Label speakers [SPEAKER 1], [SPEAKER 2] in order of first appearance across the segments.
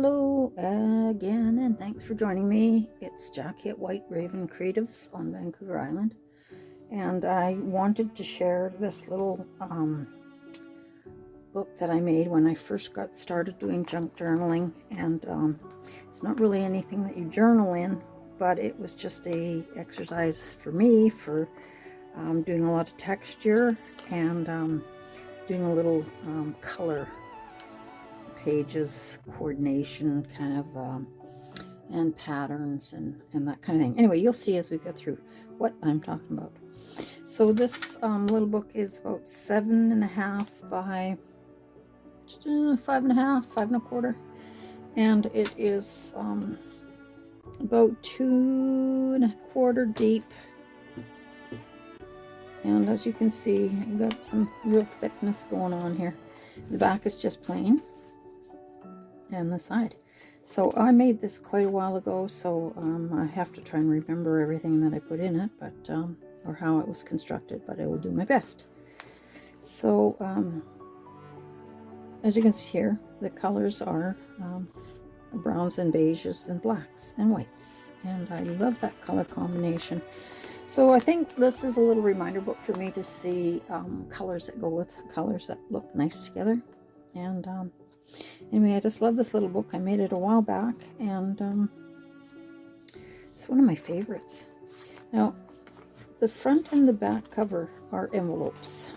[SPEAKER 1] Hello again, and thanks for joining me. It's Jackie at White Raven Creatives on Vancouver Island, and I wanted to share this little book that I made when I first got started doing junk journaling. And it's not really anything that you journal in, but it was just a exercise for me for doing a lot of texture and doing a little color pages coordination kind of and patterns and that kind of thing. Anyway, you'll see as we go through what I'm talking about. So this little book is about 7.5 by 5.5, 5.25, and it is about 2.25 deep. And as you can see, I've got some real thickness going on here. The back is just plain, and the side. So I made this quite a while ago, so I have to try and remember everything that I put in it, but or how it was constructed, but I will do my best. So as you can see here, the colors are browns and beiges and blacks and whites, and I love that color combination. So I think this is a little reminder book for me to see colors that go with colors that look nice together. And anyway, I just love this little book. I made it a while back, and it's one of my favorites. Now, the front and the back cover are envelopes.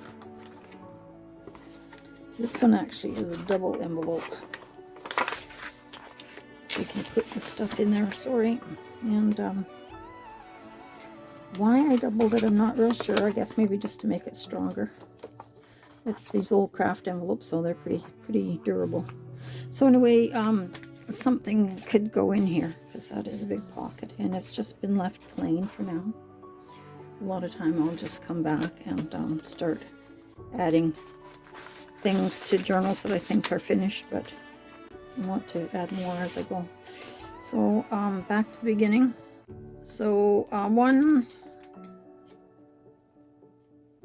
[SPEAKER 1] This one actually is a double envelope. You can put the stuff in there, sorry. And why I doubled it, I'm not real sure. I guess maybe just to make it stronger. It's these old craft envelopes, so they're pretty durable. So anyway, something could go in here because that is a big pocket, and it's just been left plain for now. A lot of time I'll just come back and start adding things to journals that I think are finished, but I want to add more as I go. So back to the beginning. So 1,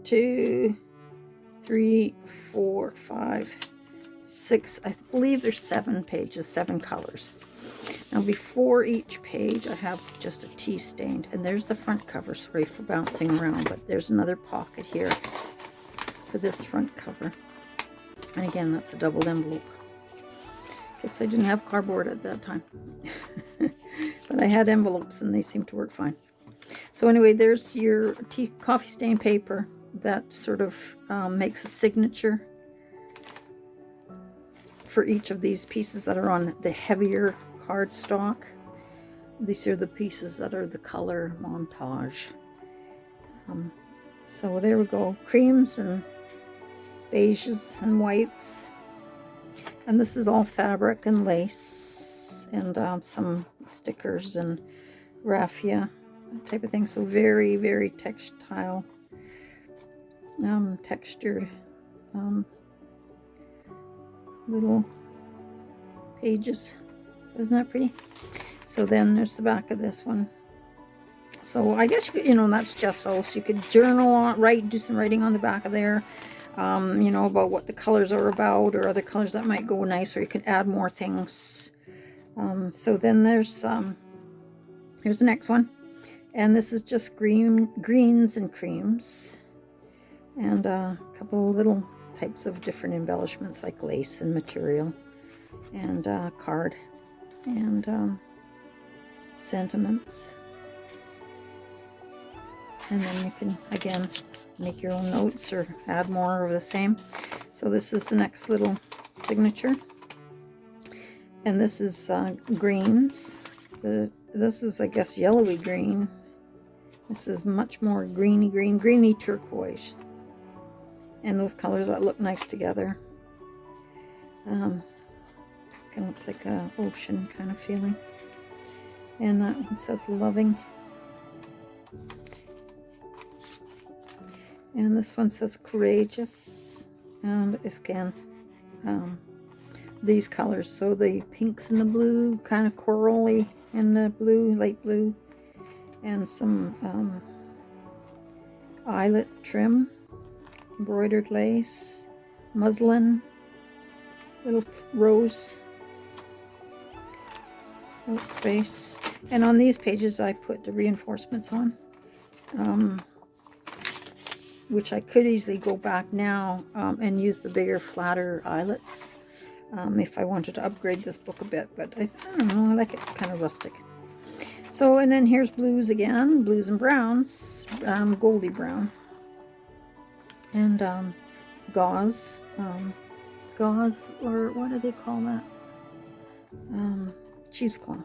[SPEAKER 1] 2, 3, 4, 5, 6, I believe there's 7 pages, 7 colors. Now before each page I have just a tea stained, and there's the front cover. Sorry for bouncing around, but there's another pocket here for this front cover. And again, that's a double envelope. Guess I didn't have cardboard at that time. But I had envelopes and they seem to work fine. So anyway, there's your coffee stain paper that sort of makes a signature for each of these pieces that are on the heavier cardstock. These are the pieces that are the color montage. So there we go, creams and beiges and whites, and this is all fabric and lace and some stickers and raffia, that type of thing. So very textile, textured little pages. Isn't that pretty? So then there's the back of this one. So I guess that's just so you could journal on, do some writing on the back of there, about what the colors are about or other colors that might go nice, or you could add more things. So then here's the next one, and this is just greens and creams, and a couple little types of different embellishments like lace and material, and card, and sentiments. And then you can, again, make your own notes or add more of the same. So this is the next little signature. And this is greens. This is, I guess, yellowy green. This is much more greeny turquoise. And those colors that look nice together. Kind of looks like an ocean kind of feeling. And that one says loving. And this one says courageous, and again, these colors, so the pinks and the blue, kind of corally, and the blue, light blue, and some eyelet trim, embroidered lace, muslin, little rose Note space. And on these pages I put the reinforcements on, which I could easily go back now and use the bigger, flatter eyelets if I wanted to upgrade this book a bit. But I don't know, I like it kind of rustic. So, and then here's blues again, blues and browns, goldy brown. And gauze, or what do they call that? Cheesecloth.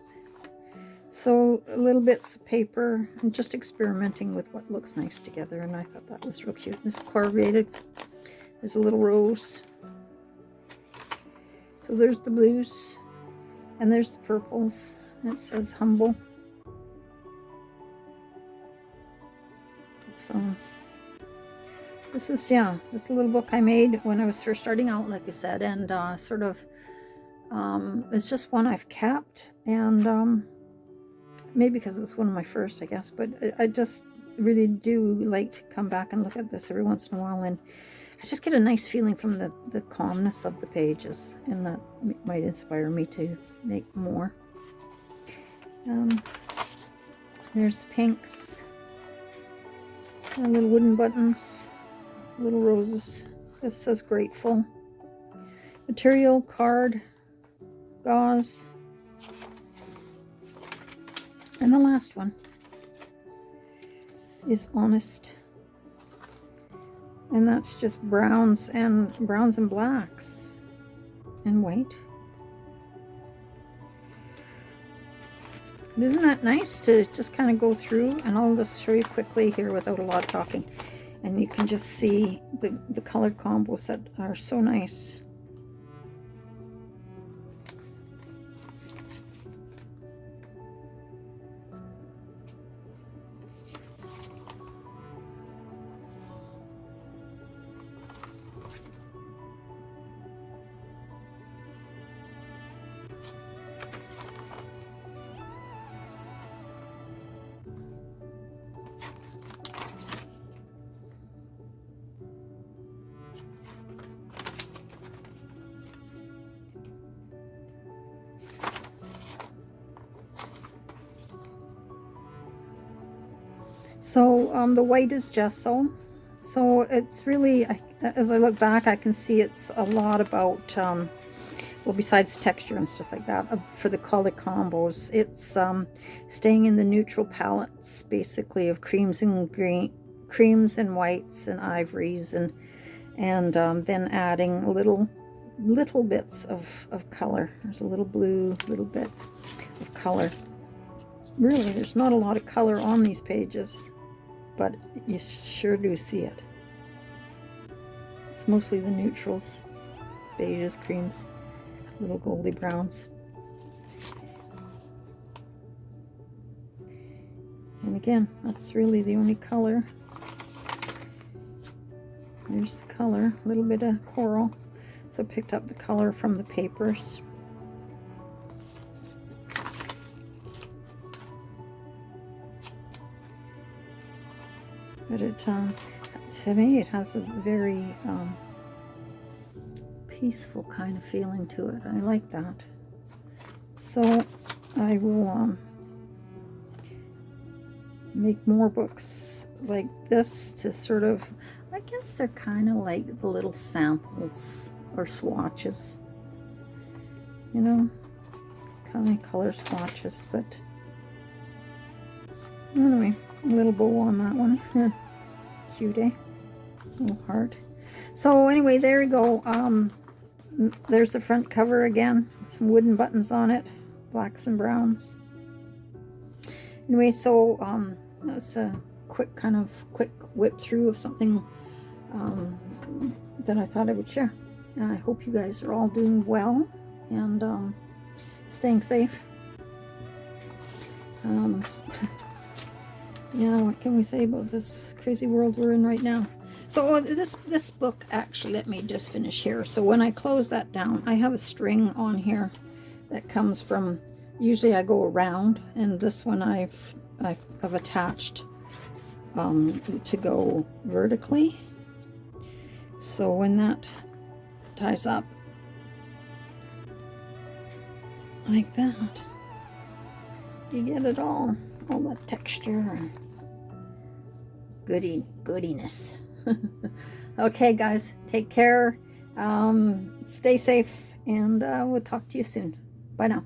[SPEAKER 1] So little bits of paper. I'm just experimenting with what looks nice together, and I thought that was real cute. This is corrugated. There's a little rose. So there's the blues, and there's the purples. It says humble. So this is, yeah, this little book I made when I was first starting out, like I said, and sort of, it's just one I've kept, and maybe because it's one of my first, I guess, but I just really do like to come back and look at this every once in a while, and I just get a nice feeling from the calmness of the pages, and that might inspire me to make more. There's the pinks, little wooden buttons, little roses. This says grateful. Material, card, gauze. And the last one is honest. And that's just browns and blacks and white. But isn't that nice to just kind of go through? And I'll just show you quickly here without a lot of talking. And you can just see the color combos that are so nice. So the white is gesso. So it's really, as I look back, I can see it's a lot about, well, besides texture and stuff like that, for the color combos, it's staying in the neutral palettes, basically, of creams and whites and ivories, and then adding little bits of color. There's a little blue, little bit of color. Really, there's not a lot of color on these pages, but you sure do see it. It's mostly the neutrals, beiges, creams, little goldy browns. And again, that's really the only color. There's the color, a little bit of coral. So I picked up the color from the papers. But it, to me, it has a very peaceful kind of feeling to it. I like that. So I will make more books like this to sort of, I guess they're kind of like the little samples or swatches, you know, kind of color swatches. But anyway, a little bow on that one. Cute, eh? Little heart. So anyway, there we go. There's the front cover again. Some wooden buttons on it, blacks and browns. Anyway, so that's a quick whip through of something that I thought I would share. I hope you guys are all doing well and staying safe. Yeah, what can we say about this crazy world we're in right now? So this book, actually, let me just finish here. So when I close that down, I have a string on here that comes from, usually I go around, and this one I've attached to go vertically. So when that ties up like that, You get it all that texture and goodiness. Okay, guys, take care. Stay safe, and we'll talk to you soon. Bye now.